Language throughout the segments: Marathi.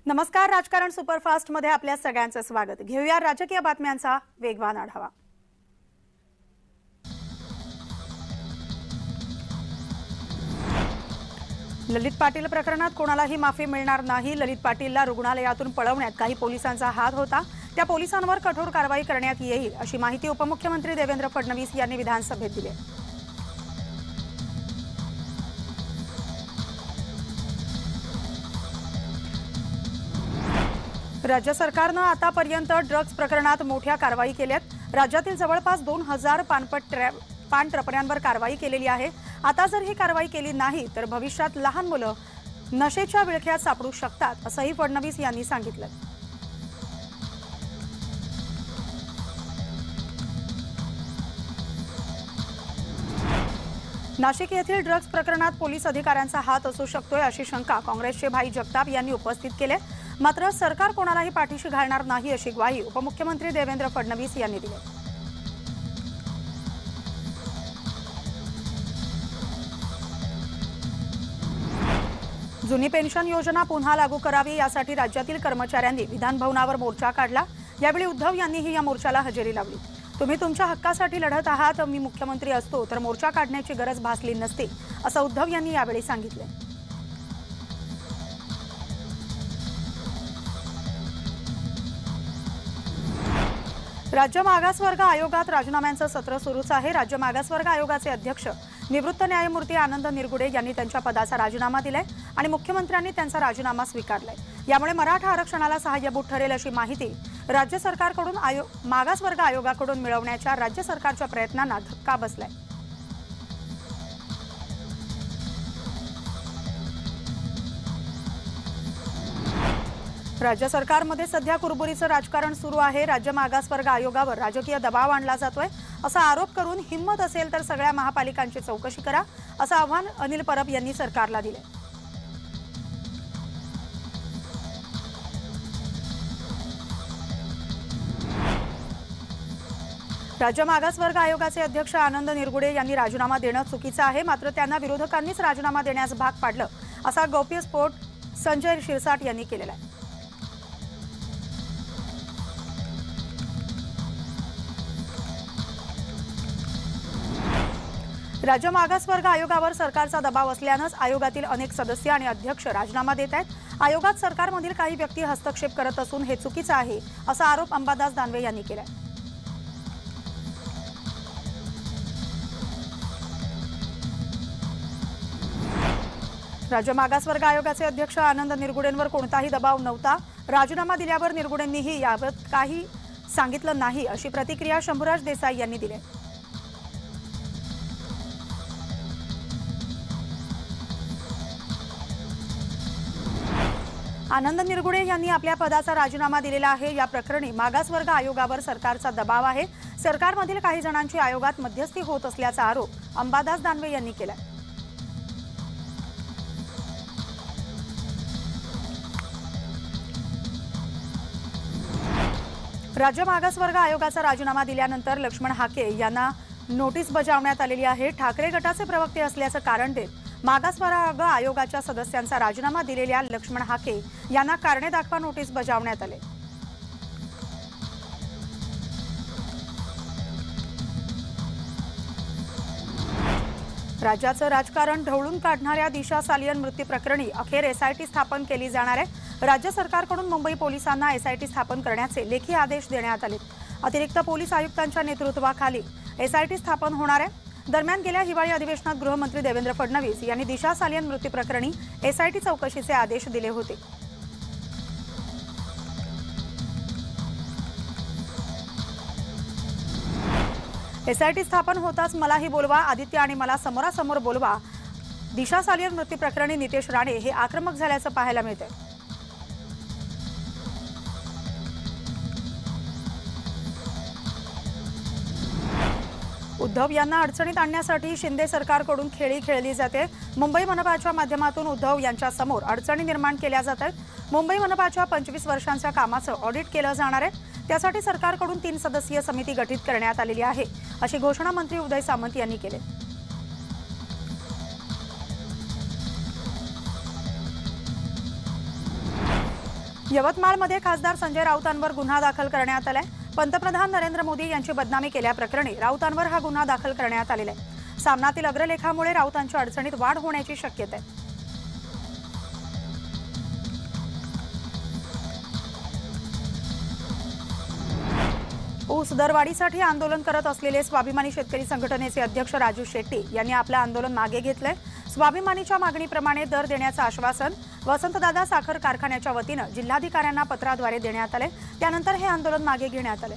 नमस्कार. राजकारण सुपरफास्ट मध्ये आपल्या सगळ्यांचं स्वागत. घेऊया राजकीय बातम्यांचा वेगवान आढावा. ललित पाटील प्रकरणात कोणालाही माफी मिळणार नाही. ललित पाटीलला रुग्णालयातून पळवण्यात काही पोलिसांचा हात होता. त्या पोलिसांवर कठोर कारवाई करण्यात येईल अशी माहिती उपमुख्यमंत्री देवेंद्र फडणवीस यांनी विधानसभेत दिली. राज्य सरकारनं आतापर्यंत ड्रग्ज प्रकरणात मोठ्या कारवाई केल्यात. राज्यातील जवळपास 2000 पान टपऱ्यांवर कारवाई केलेली आहे. आता जर ही कारवाई केली नाही तर भविष्यात लहान मुलं नशेच्या विळख्यात सापडू शकतात असंही फडणवीस यांनी सांगितलं. नाशिक येथील ड्रग्ज प्रकरणात पोलीस अधिकाऱ्यांचा हात असू शकतोय अशी शंका काँग्रेसचे भाई जगताप यांनी उपस्थित केली. मात्र सरकार कोणालाही पाठीशी घालणार नाही अशी ग्वाही उपमुख्यमंत्री देवेंद्र फडणवीस यांनी दिली. जुनी पेन्शन योजना पुन्हा लागू करावी यासाठी राज्यातील कर्मचाऱ्यांनी विधानभवनावर मोर्चा काढला. यावेळी उद्धव यांनीही या मोर्चाला हजेरी लावली. तुम्ही तुमच्या हक्कासाठी लढत आहात. मी मुख्यमंत्री असतो तर मोर्चा काढण्याची गरज भासली नसती असं उद्धव यांनी यावेळी सांगितले. राज्य मागासवर्ग आयोगात राजीनाम्यांचं सत्र सुरूच आहे. राज्य मागासवर्ग आयोगाचे अध्यक्ष निवृत्त न्यायमूर्ती आनंद निरगुडे यांनी त्यांच्या पदाचा राजीनामा दिलाय आणि मुख्यमंत्र्यांनी त्यांचा राजीनामा स्वीकारलाय. यामुळे मराठा आरक्षणाला सहाय्यभूत ठरेल अशी माहिती राज्य सरकारकडून मागासवर्ग आयोगाकडून मिळवण्याच्या राज्य सरकारच्या प्रयत्नांना धक्का बसलाय. राज्य सरकारमध्ये सध्या कुरबुरीचं राजकारण सुरू आहे. राज्य मागासवर्ग आयोगावर राजकीय दबाव आणला जातोय असा आरोप करून हिंमत असेल तर सगळ्या महापालिकांची चौकशी करा असं आव्हान अनिल परब यांनी सरकारला दिले. राज्य मागासवर्ग आयोगाचे अध्यक्ष आनंद निरगुडे यांनी राजीनामा देणं चुकीचं आहे. मात्र त्यांना विरोधकांनीच राजीनामा देण्यास भाग पाडलं असा गौप्यस्फोट संजय शिरसाट यांनी केलेला आहे. राज्य मागासवर्ग आयोगावर सरकारचा दबाव असल्यानंच आयोगातील अनेक सदस्य आणि अध्यक्ष राजीनामा देत आहेत. आयोगात सरकारमधील काही व्यक्ती हस्तक्षेप करत असून हे चुकीचं आहे असा आरोप अंबादास दानवे यांनी केलाय. राज्य मागासवर्ग आयोगाचे अध्यक्ष आनंद निरगुडेंवर कोणताही दबाव नव्हता. राजीनामा दिल्यावर निरगुडेंनीही याबाबत काही सांगितलं नाही अशी प्रतिक्रिया शंभूराज देसाई यांनी दिली. आनंद निरगुडे यांनी आपल्या पदाचा राजीनामा दिलेला आहे. या प्रकरणी मागासवर्ग आयोगावर सरकारचा दबाव आहे. सरकारमधील काही जणांची आयोगात मध्यस्थी होत असल्याचा आरोप अंबादास दानवे यांनी केला. राज्य मागासवर्ग आयोगाचा राजीनामा दिल्यानंतर लक्ष्मण हाके यांना नोटीस बजावण्यात आलेली आहे. ठाकरे गटाचे प्रवक्ते असल्याचं कारण देत मागासवर्ग आयोगाच्या सदस्यांचा राजीनामा दिलेल्या लक्ष्मण हाके यांना कारणे दाखवा नोटीस बजावण्यात आले. राज्याचं राजकारण ढवळून काढणाऱ्या दिशा सालियन मृत्यू प्रकरणी अखेर एसआयटी स्थापन केली जाणार आहे. राज्य सरकारकडून मुंबई पोलिसांना एसआयटी स्थापन करण्याचे लेखी आदेश देण्यात आले. अतिरिक्त पोलीस आयुक्तांच्या नेतृत्वाखाली एसआयटी स्थापन होणार आहे. दरम्यान गेल्या हिवाळी अधिवेशनात गृहमंत्री देवेंद्र फडणवीस यांनी दिशा सालियन मृत्यू प्रकरणी एसआयटी चौकशीचे आदेश दिले होते. एसआयटी स्थापन होताच मलाही बोलवा, आदित्य आणि मला समोरासमोर बोलवा. दिशा सालियन मृत्यू प्रकरणी नितेश राणे हे आक्रमक झाल्याचं पाहायला मिळतंय. उद्धव यांना अडचणीत आणण्यासाठी शिंदे सरकारकडून खेळी खेळली जाते. मुंबई मनपाच्या माध्यमातून उद्धव यांच्या समोर अडचणी निर्माण केल्या जात आहेत. मुंबई मनपाच्या 25 वर्षांच्या कामाचं ऑडिट केलं जाणार आहे. त्यासाठी सरकारकडून 3 सदस्यीय समिती गठीत करण्यात आलेली आहे अशी घोषणा मंत्री उदय सामंत यांनी केली. यवतमाळमध्ये खासदार संजय राऊतांवर गुन्हा दाखल करण्यात आलाय। पंतप्रधान नरेंद्र मोदी यांची बदनामी केल्याप्रकरणी राऊतांवर हा गुन्हा दाखल करण्यात आलेला आहे। सामनातील अग्रलेखामुळे राऊतांच्या अडचणीत वाढ होण्याची शक्यता आहे। ऊस दरवाढीसाठी आंदोलन करत असलेले स्वाभिमानी शेतकरी संघटनेचे अध्यक्ष राजू शेट्टी यांनी आपलं आंदोलन मागे घेतलंय। स्वाभिमानीच्या मागणीप्रमाणे दर देण्याचं आश्वासन वसंतदादा साखर कारखान्याच्या वतीनं जिल्हाधिकाऱ्यांना पत्राद्वारे देण्यात आले। त्यानंतर हे आंदोलन मागे घेण्यात आले।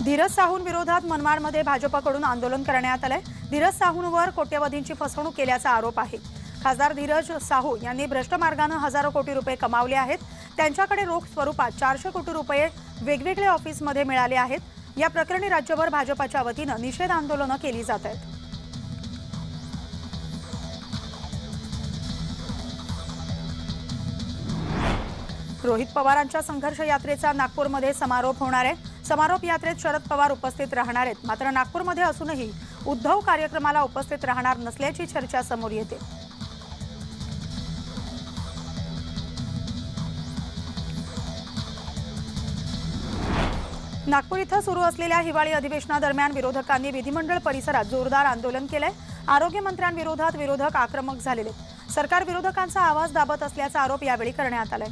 धीरज साहूंविरोधात मनमाडमध्ये भाजपकडून आंदोलन करण्यात आलंय। धीरज साहूंवर कोट्यवधींची फसवणूक केल्याचा आरोप आहे। खासदार धीरज साहू यांनी भ्रष्ट मार्गाने हजारो कोटी रुपये कमावले आहेत। त्यांच्याकडे रोख स्वरूपात 400 कोटी रुपये वेगवेगळ्या ऑफिसमध्ये मिळाले आहेत। या प्रकरणी राज्यभर भाजपच्या वतीनं निषेध आंदोलनं केली जात आहेत। रोहित पवारांच्या संघर्ष यात्रेचा नागपूरमध्ये समारोप होणार आहे। समारोप यात्रेत शरद पवार उपस्थित राहणार आहेत। मात्र नागपूरमध्ये असूनही उद्धव कार्यक्रमाला उपस्थित राहणार नसल्याची चर्चा समोर येते। नागपूर इथं सुरू असलेल्या हिवाळी अधिवेशनादरम्यान विरोधकांनी विधिमंडळ परिसरात जोरदार आंदोलन केलंय। आरोग्य मंत्र्यांविरोधात विरोधक आक्रमक झालेले। सरकार विरोधकांचा आवाज दाबत असल्याचा आरोप यावेळी करण्यात आलाय।